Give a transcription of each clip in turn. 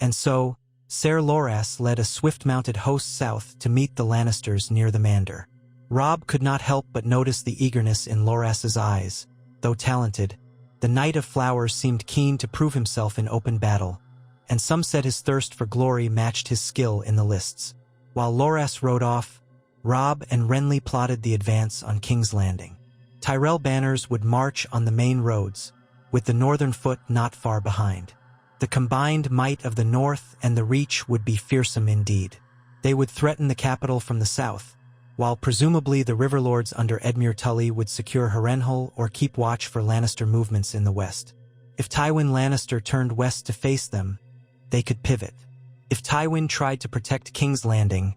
And so, Ser Loras led a swift-mounted host south to meet the Lannisters near the Mander. Robb could not help but notice the eagerness in Loras's eyes. Though talented, the Knight of Flowers seemed keen to prove himself in open battle, and some said his thirst for glory matched his skill in the lists. While Loras rode off, Robb and Renly plotted the advance on King's Landing. Tyrell banners would march on the main roads, with the northern foot not far behind. The combined might of the north and the Reach would be fearsome indeed. They would threaten the capital from the south, while presumably the Riverlords under Edmure Tully would secure Harrenhal or keep watch for Lannister movements in the west. If Tywin Lannister turned west to face them, they could pivot. If Tywin tried to protect King's Landing,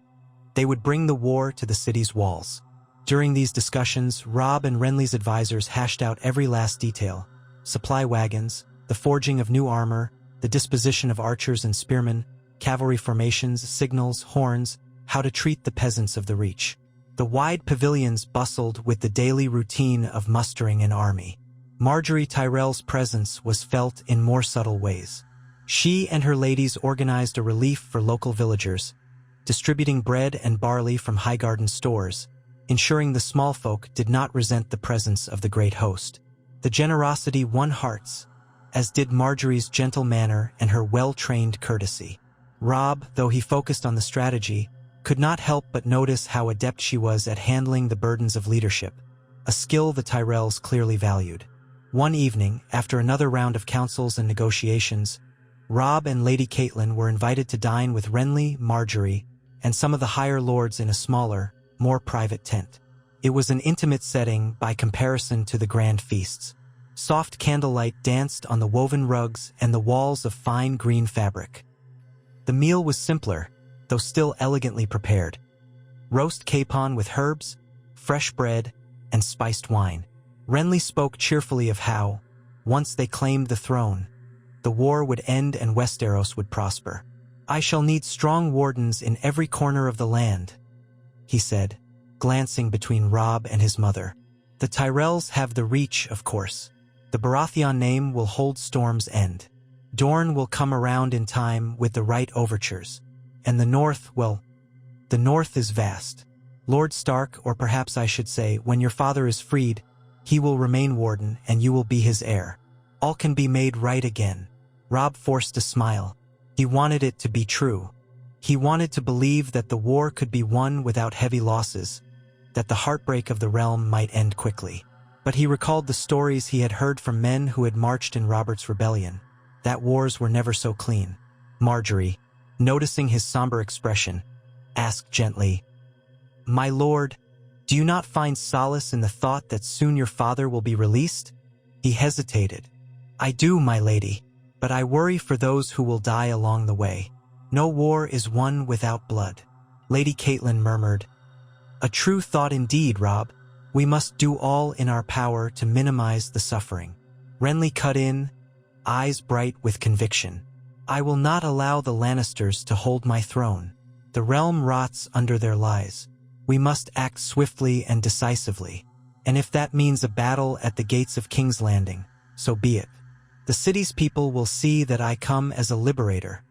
they would bring the war to the city's walls. During these discussions, Robb and Renly's advisors hashed out every last detail: supply wagons, the forging of new armor, the disposition of archers and spearmen, cavalry formations, signals, horns, how to treat the peasants of the Reach. The wide pavilions bustled with the daily routine of mustering an army. Margaery Tyrell's presence was felt in more subtle ways. She and her ladies organized a relief for local villagers, distributing bread and barley from Highgarden stores, ensuring the small folk did not resent the presence of the great host. The generosity won hearts, as did Margaery's gentle manner and her well-trained courtesy. Robb, though he focused on the strategy, could not help but notice how adept she was at handling the burdens of leadership, a skill the Tyrells clearly valued. One evening, after another round of councils and negotiations, Robb and Lady Catelyn were invited to dine with Renly, Margaery, and some of the higher lords in a smaller, more private tent. It was an intimate setting by comparison to the grand feasts. Soft candlelight danced on the woven rugs and the walls of fine green fabric. The meal was simpler, though still elegantly prepared. Roast capon with herbs, fresh bread, and spiced wine. Renly spoke cheerfully of how, once they claimed the throne, the war would end and Westeros would prosper. "I shall need strong wardens in every corner of the land," he said, glancing between Robb and his mother. "The Tyrells have the Reach, of course. The Baratheon name will hold Storm's End. Dorne will come around in time with the right overtures. And the North, well, the North is vast. Lord Stark, or perhaps I should say, when your father is freed, he will remain warden and you will be his heir. All can be made right again." Robb forced a smile. He wanted it to be true. He wanted to believe that the war could be won without heavy losses, that the heartbreak of the realm might end quickly. But he recalled the stories he had heard from men who had marched in Robert's rebellion, that wars were never so clean. Margaery, noticing his somber expression, asked gently, "My lord, do you not find solace in the thought that soon your father will be released?" He hesitated. "I do, my lady, but I worry for those who will die along the way. No war is won without blood." Lady Catelyn murmured, "A true thought indeed, Robb. We must do all in our power to minimize the suffering." Renly cut in, eyes bright with conviction. "I will not allow the Lannisters to hold my throne. The realm rots under their lies. We must act swiftly and decisively. And if that means a battle at the gates of King's Landing, so be it. The city's people will see that I come as a liberator,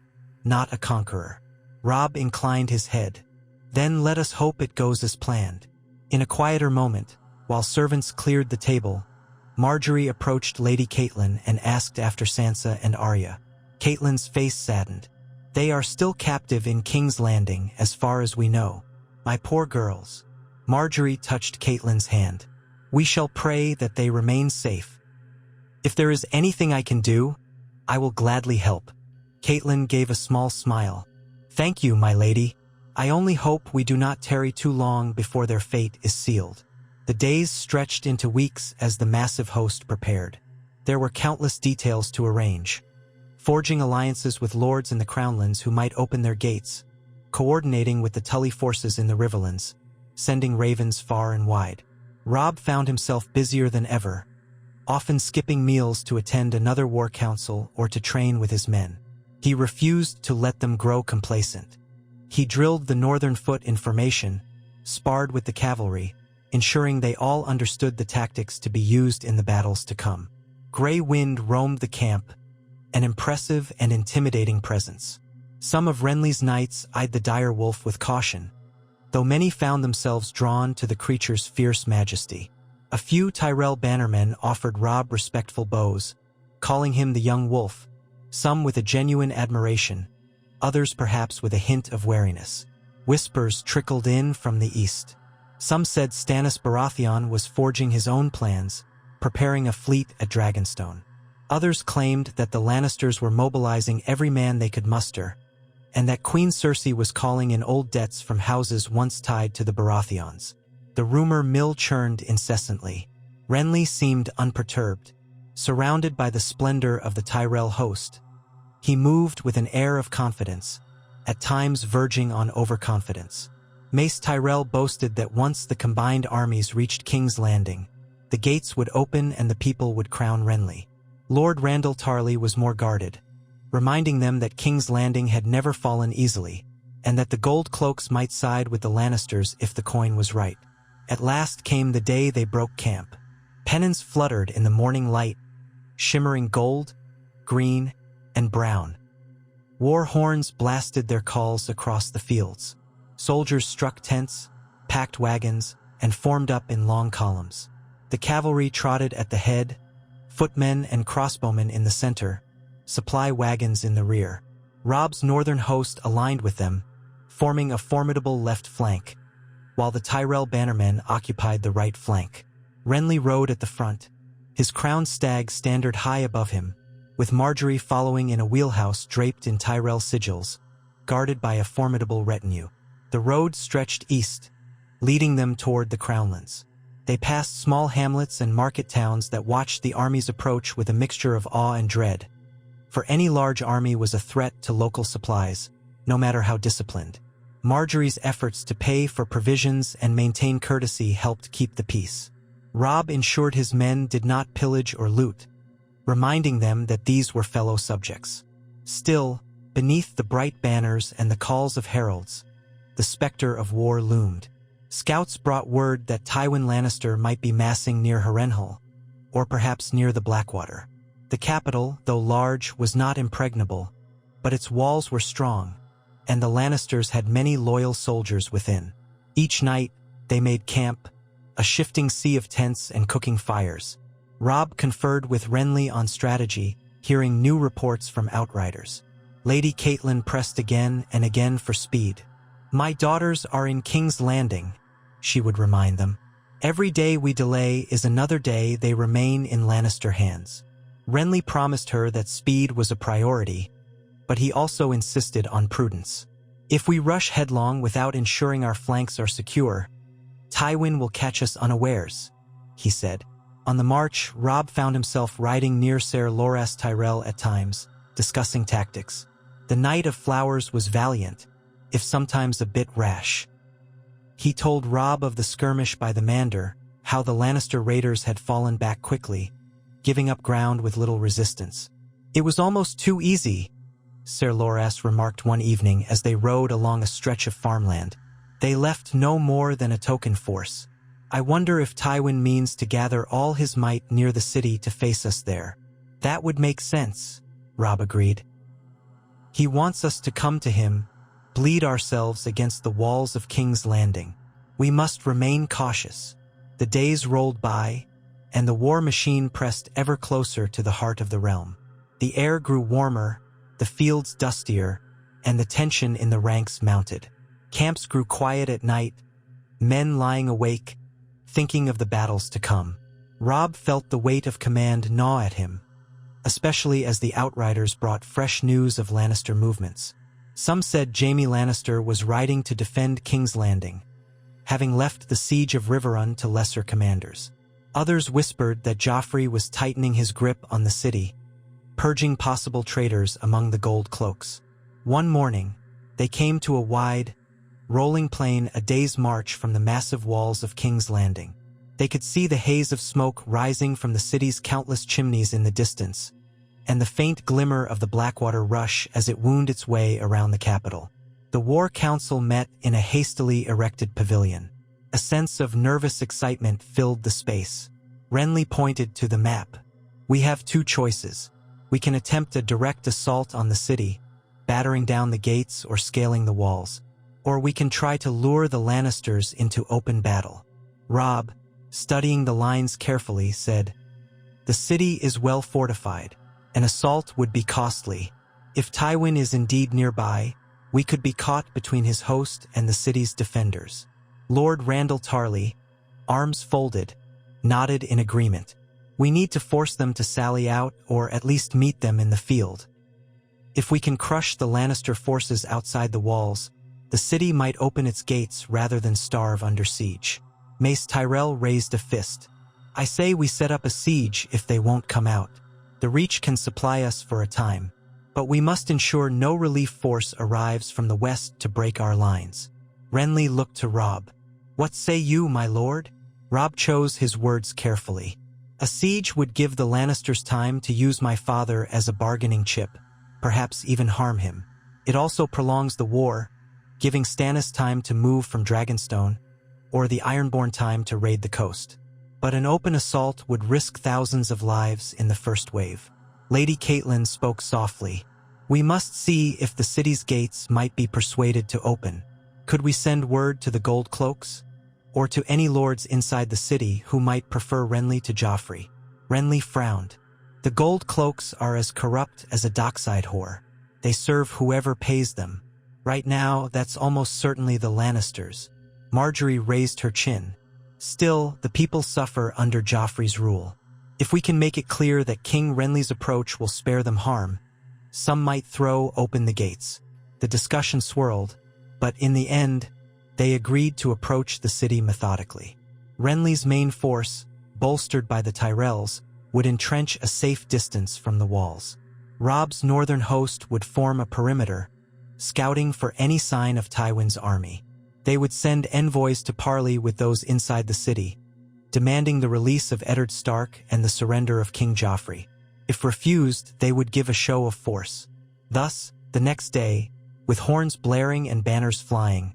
not a conqueror." Robb inclined his head. "Then let us hope it goes as planned." In a quieter moment, while servants cleared the table, Margaery approached Lady Catelyn and asked after Sansa and Arya. Catelyn's face saddened. "They are still captive in King's Landing, as far as we know. My poor girls." Margaery touched Catelyn's hand. "We shall pray that they remain safe. If there is anything I can do, I will gladly help." Catelyn gave a small smile. "Thank you, my lady. I only hope we do not tarry too long before their fate is sealed." The days stretched into weeks as the massive host prepared. There were countless details to arrange. Forging alliances with lords in the Crownlands who might open their gates, coordinating with the Tully forces in the Riverlands, sending ravens far and wide. Robb found himself busier than ever, often skipping meals to attend another war council or to train with his men. He refused to let them grow complacent. He drilled the northern foot in formation, sparred with the cavalry, ensuring they all understood the tactics to be used in the battles to come. Grey Wind roamed the camp, an impressive and intimidating presence. Some of Renly's knights eyed the dire wolf with caution, though many found themselves drawn to the creature's fierce majesty. A few Tyrell bannermen offered Robb respectful bows, calling him the young wolf, some with a genuine admiration, others perhaps with a hint of wariness. Whispers trickled in from the east. Some said Stannis Baratheon was forging his own plans, preparing a fleet at Dragonstone. Others claimed that the Lannisters were mobilizing every man they could muster, and that Queen Cersei was calling in old debts from houses once tied to the Baratheons. The rumor mill churned incessantly. Renly seemed unperturbed, surrounded by the splendor of the Tyrell host. He moved with an air of confidence, at times verging on overconfidence. Mace Tyrell boasted that once the combined armies reached King's Landing, the gates would open and the people would crown Renly. Lord Randall Tarley was more guarded, reminding them that King's Landing had never fallen easily, and that the gold cloaks might side with the Lannisters if the coin was right. At last came the day they broke camp. Pennons fluttered in the morning light, shimmering gold, green, and brown. War horns blasted their calls across the fields. Soldiers struck tents, packed wagons, and formed up in long columns. The cavalry trotted at the head, footmen and crossbowmen in the center, supply wagons in the rear. Robb's northern host aligned with them, forming a formidable left flank, while the Tyrell bannermen occupied the right flank. Renly rode at the front, his crowned stag standard high above him, with Marjorie following in a wheelhouse draped in Tyrell sigils, guarded by a formidable retinue. The road stretched east, leading them toward the Crownlands. They passed small hamlets and market towns that watched the army's approach with a mixture of awe and dread, for any large army was a threat to local supplies, no matter how disciplined. Marjorie's efforts to pay for provisions and maintain courtesy helped keep the peace. Robb ensured his men did not pillage or loot, reminding them that these were fellow subjects. Still, beneath the bright banners and the calls of heralds, the specter of war loomed. Scouts brought word that Tywin Lannister might be massing near Harrenhal, or perhaps near the Blackwater. The capital, though large, was not impregnable, but its walls were strong, and the Lannisters had many loyal soldiers within. Each night, they made camp, a shifting sea of tents and cooking fires. Robb conferred with Renly on strategy, hearing new reports from outriders. Lady Catelyn pressed again and again for speed. "My daughters are in King's Landing," she would remind them. "Every day we delay is another day they remain in Lannister hands." Renly promised her that speed was a priority, but he also insisted on prudence. "If we rush headlong without ensuring our flanks are secure, Tywin will catch us unawares," he said. On the march, Robb found himself riding near Ser Loras Tyrell at times, discussing tactics. The Knight of Flowers was valiant, if sometimes a bit rash. He told Robb of the skirmish by the Mander, how the Lannister raiders had fallen back quickly, giving up ground with little resistance. "It was almost too easy," Ser Loras remarked one evening as they rode along a stretch of farmland. "They left no more than a token force. I wonder if Tywin means to gather all his might near the city to face us there." "That would make sense," Robb agreed. "He wants us to come to him, bleed ourselves against the walls of King's Landing. We must remain cautious." The days rolled by, and the war machine pressed ever closer to the heart of the realm. The air grew warmer, the fields dustier, and the tension in the ranks mounted. Camps grew quiet at night, men lying awake, thinking of the battles to come. Robb felt the weight of command gnaw at him, especially as the Outriders brought fresh news of Lannister movements. Some said Jaime Lannister was riding to defend King's Landing, having left the siege of Riverrun to lesser commanders. Others whispered that Joffrey was tightening his grip on the city, purging possible traitors among the gold cloaks. One morning, they came to a wide, rolling plain a day's march from the massive walls of King's Landing. They could see the haze of smoke rising from the city's countless chimneys in the distance, and the faint glimmer of the Blackwater rush as it wound its way around the capital. The War Council met in a hastily erected pavilion. A sense of nervous excitement filled the space. Renly pointed to the map. "We have two choices. We can attempt a direct assault on the city, battering down the gates or scaling the walls. Or we can try to lure the Lannisters into open battle. Robb, studying the lines carefully, said, "The city is well fortified. An assault would be costly. If Tywin is indeed nearby, we could be caught between his host and the city's defenders." Lord Randall Tarly, arms folded, nodded in agreement. "We need to force them to sally out, or at least meet them in the field. If we can crush the Lannister forces outside the walls, the city might open its gates rather than starve under siege." Mace Tyrell raised a fist. "I say we set up a siege if they won't come out. The Reach can supply us for a time, but we must ensure no relief force arrives from the west to break our lines." Renly looked to Robb. "What say you, my lord?" Robb chose his words carefully. "A siege would give the Lannisters time to use my father as a bargaining chip, perhaps even harm him. It also prolongs the war, giving Stannis time to move from Dragonstone, or the Ironborn time to raid the coast. But an open assault would risk thousands of lives in the first wave." Lady Catelyn spoke softly. "We must see if the city's gates might be persuaded to open. Could we send word to the Gold Cloaks? Or to any lords inside the city who might prefer Renly to Joffrey?" Renly frowned. "The Gold Cloaks are as corrupt as a dockside whore. They serve whoever pays them. Right now, that's almost certainly the Lannisters." Marjorie raised her chin. "Still, the people suffer under Joffrey's rule. If we can make it clear that King Renly's approach will spare them harm, some might throw open the gates." The discussion swirled, but in the end, they agreed to approach the city methodically. Renly's main force, bolstered by the Tyrells, would entrench a safe distance from the walls. Robb's northern host would form a perimeter, scouting for any sign of Tywin's army. They would send envoys to parley with those inside the city, demanding the release of Eddard Stark and the surrender of King Joffrey. If refused, they would give a show of force. Thus, the next day, with horns blaring and banners flying,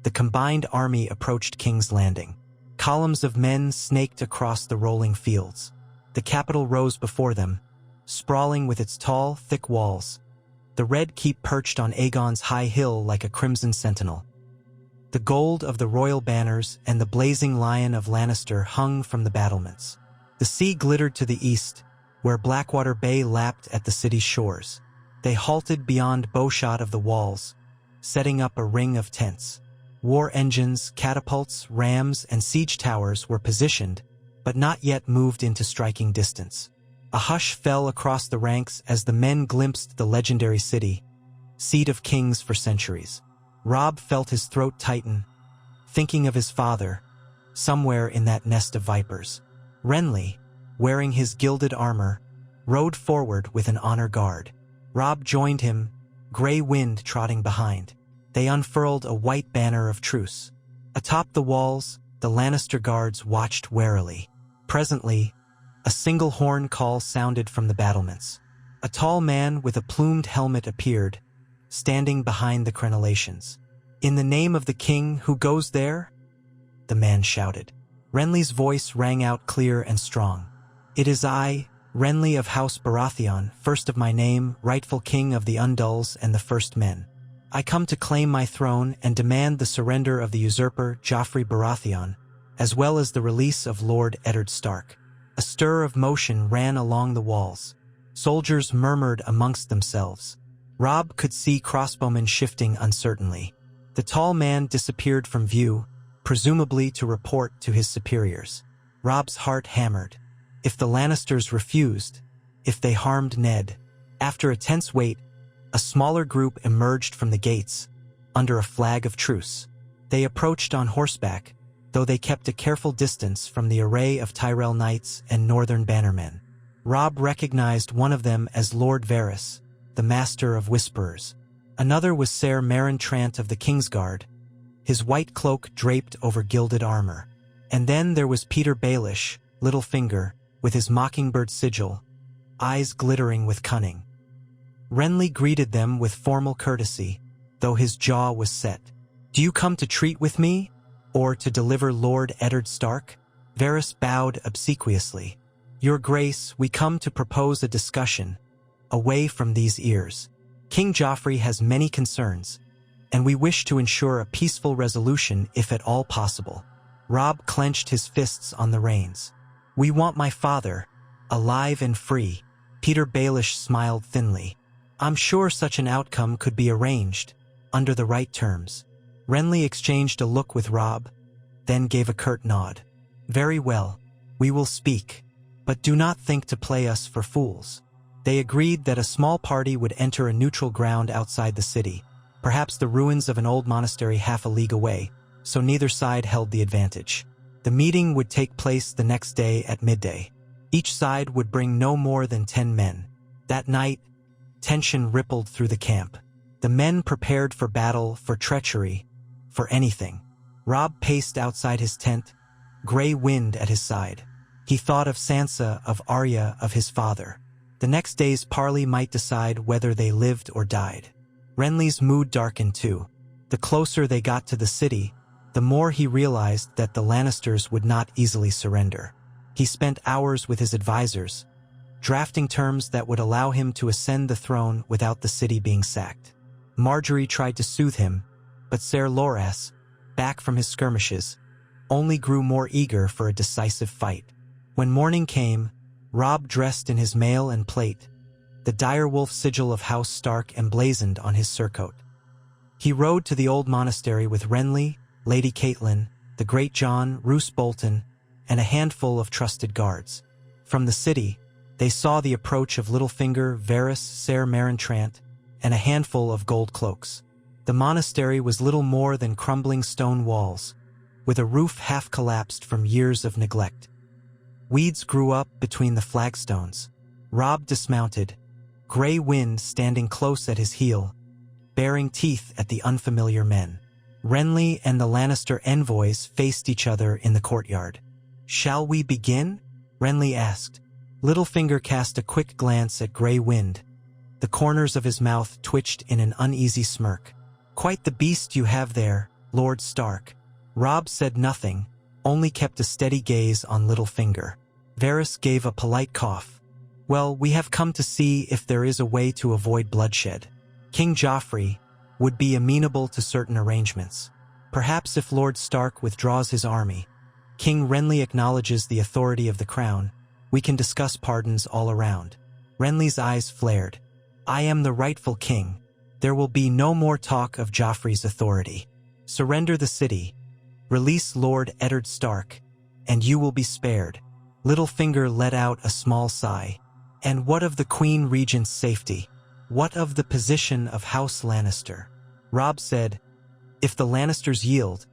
the combined army approached King's Landing. Columns of men snaked across the rolling fields. The capital rose before them, sprawling with its tall, thick walls. The Red Keep perched on Aegon's high hill like a crimson sentinel. The gold of the royal banners and the blazing lion of Lannister hung from the battlements. The sea glittered to the east, where Blackwater Bay lapped at the city's shores. They halted beyond bowshot of the walls, setting up a ring of tents. War engines, catapults, rams, and siege towers were positioned, but not yet moved into striking distance. A hush fell across the ranks as the men glimpsed the legendary city, seat of kings for centuries. Robb felt his throat tighten, thinking of his father, somewhere in that nest of vipers. Renly, wearing his gilded armor, rode forward with an honor guard. Robb joined him, gray wind trotting behind. They unfurled a white banner of truce. Atop the walls, the Lannister guards watched warily. Presently, a single horn call sounded from the battlements. A tall man with a plumed helmet appeared, standing behind the crenellations. "In the name of the king, who goes there?" the man shouted. Renly's voice rang out clear and strong. "It is I, Renly of House Baratheon, first of my name, rightful king of the Undulls and the First Men. I come to claim my throne and demand the surrender of the usurper Joffrey Baratheon, as well as the release of Lord Eddard Stark." A stir of motion ran along the walls. Soldiers murmured amongst themselves. Robb could see crossbowmen shifting uncertainly. The tall man disappeared from view, presumably to report to his superiors. Robb's heart hammered. If the Lannisters refused, if they harmed Ned. After a tense wait, a smaller group emerged from the gates, under a flag of truce. They approached on horseback, though they kept a careful distance from the array of Tyrell knights and northern bannermen. Robb recognized one of them as Lord Varys, the Master of Whisperers. Another was Ser Meryn Trant of the Kingsguard, his white cloak draped over gilded armor. And then there was Peter Baelish, Littlefinger, with his mockingbird sigil, eyes glittering with cunning. Renly greeted them with formal courtesy, though his jaw was set. "Do you come to treat with me, or to deliver Lord Eddard Stark?" Varys bowed obsequiously. "Your Grace, we come to propose a discussion, away from these ears." King Joffrey has many concerns, and we wish to ensure a peaceful resolution if at all possible. Robb clenched his fists on the reins. We want my father, alive and free. Peter Baelish smiled thinly. I'm sure such an outcome could be arranged, under the right terms. Renly exchanged a look with Robb, then gave a curt nod. Very well, we will speak, but do not think to play us for fools. They agreed that a small party would enter a neutral ground outside the city, perhaps the ruins of an old monastery half a league away, so neither side held the advantage. The meeting would take place the next day at midday. Each side would bring no more than 10 men. That night, tension rippled through the camp. The men prepared for battle, for treachery, for anything. Robb paced outside his tent, gray wind at his side. He thought of Sansa, of Arya, of his father. The next day's parley might decide whether they lived or died. Renly's mood darkened too. The closer they got to the city, the more he realized that the Lannisters would not easily surrender. He spent hours with his advisors, drafting terms that would allow him to ascend the throne without the city being sacked. Marjorie tried to soothe him, but Ser Loras, back from his skirmishes, only grew more eager for a decisive fight. When morning came, Robb dressed in his mail and plate, the direwolf sigil of House Stark emblazoned on his surcoat. He rode to the old monastery with Renly, Lady Catelyn, the Great John, Roose Bolton, and a handful of trusted guards. From the city, they saw the approach of Littlefinger, Varys, Ser Marentrant, and a handful of gold cloaks. The monastery was little more than crumbling stone walls, with a roof half collapsed from years of neglect. Weeds grew up between the flagstones. Robb dismounted, gray wind standing close at his heel, baring teeth at the unfamiliar men. Renly and the Lannister envoys faced each other in the courtyard. "Shall we begin?" Renly asked. Littlefinger cast a quick glance at Grey Wind. The corners of his mouth twitched in an uneasy smirk. "Quite the beast you have there, Lord Stark." Robb said nothing, only kept a steady gaze on Littlefinger. Varys gave a polite cough. "Well, we have come to see if there is a way to avoid bloodshed. King Joffrey would be amenable to certain arrangements. Perhaps if Lord Stark withdraws his army, King Renly acknowledges the authority of the crown, we can discuss pardons all around." Renly's eyes flared. "I am the rightful king. There will be no more talk of Joffrey's authority. Surrender the city, release Lord Eddard Stark, and you will be spared." Littlefinger let out a small sigh. "And what of the Queen Regent's safety? What of the position of House Lannister?" Robb said, "If the Lannisters yield,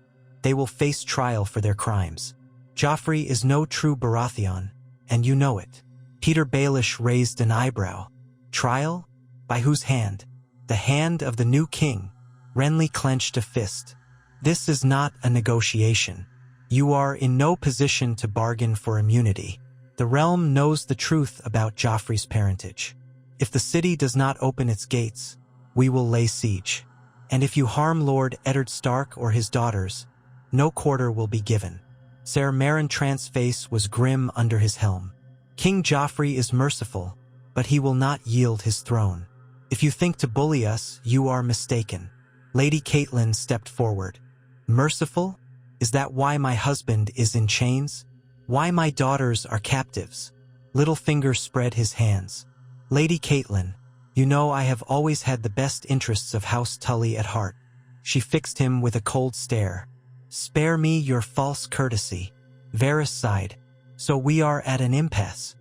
they will face trial for their crimes. Joffrey is no true Baratheon, and you know it." Peter Baelish raised an eyebrow. "Trial? By whose hand?" "The hand of the new king." Renly clenched a fist. "This is not a negotiation. You are in no position to bargain for immunity. The realm knows the truth about Joffrey's parentage. If the city does not open its gates, we will lay siege. And if you harm Lord Eddard Stark or his daughters, no quarter will be given." Ser Marentrant's face was grim under his helm. "King Joffrey is merciful, but he will not yield his throne. If you think to bully us, you are mistaken." Lady Catelyn stepped forward. "Merciful? Is that why my husband is in chains? Why my daughters are captives?" Littlefinger spread his hands. "Lady Catelyn, you know I have always had the best interests of House Tully at heart." She fixed him with a cold stare. "Spare me your false courtesy." Varys sighed. "So we are at an impasse.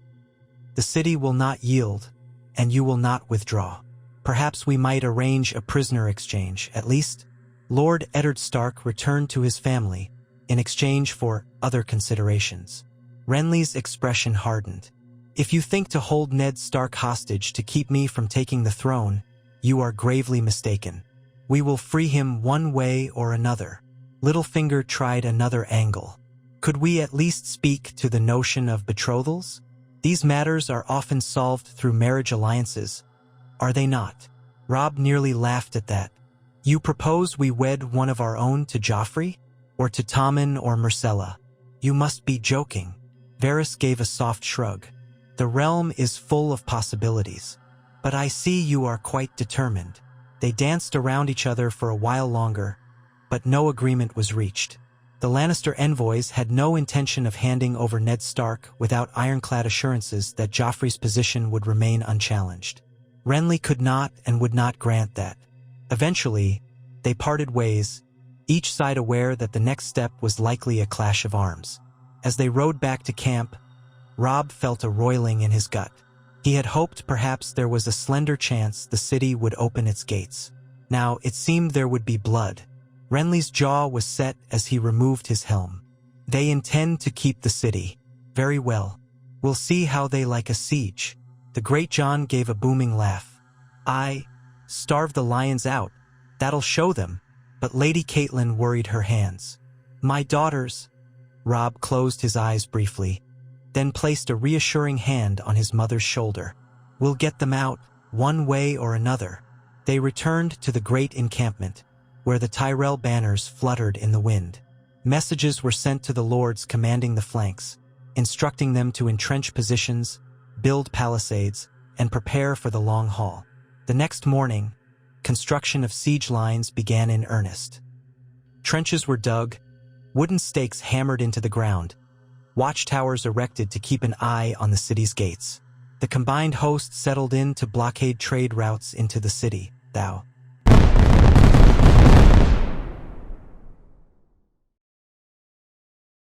The city will not yield, and you will not withdraw. Perhaps we might arrange a prisoner exchange, at least." Lord Eddard Stark returned to his family in exchange for other considerations. Renly's expression hardened. "If you think to hold Ned Stark hostage to keep me from taking the throne, you are gravely mistaken. We will free him one way or another." Littlefinger tried another angle. "Could we at least speak to the notion of betrothals? These matters are often solved through marriage alliances, are they not?" Robb nearly laughed at that. "You propose we wed one of our own to Joffrey? Or to Tommen or Myrcella? You must be joking." Varys gave a soft shrug. "The realm is full of possibilities. But I see you are quite determined." They danced around each other for a while longer, but no agreement was reached. The Lannister envoys had no intention of handing over Ned Stark without ironclad assurances that Joffrey's position would remain unchallenged. Renly could not and would not grant that. Eventually, they parted ways, each side aware that the next step was likely a clash of arms. As they rode back to camp, Robb felt a roiling in his gut. He had hoped perhaps there was a slender chance the city would open its gates. Now it seemed there would be blood. Renly's jaw was set as he removed his helm. "They intend to keep the city. Very well. We'll see how they like a siege." The Great John gave a booming laugh. "Starve the lions out. That'll show them." But Lady Catelyn worried her hands. "My daughters." Robb closed his eyes briefly, then placed a reassuring hand on his mother's shoulder. "We'll get them out, one way or another." They returned to the great encampment, where the Tyrell banners fluttered in the wind. Messages were sent to the lords commanding the flanks, instructing them to entrench positions, build palisades, and prepare for the long haul. The next morning, construction of siege lines began in earnest. Trenches were dug, wooden stakes hammered into the ground, watchtowers erected to keep an eye on the city's gates. The combined host settled in to blockade trade routes into the city.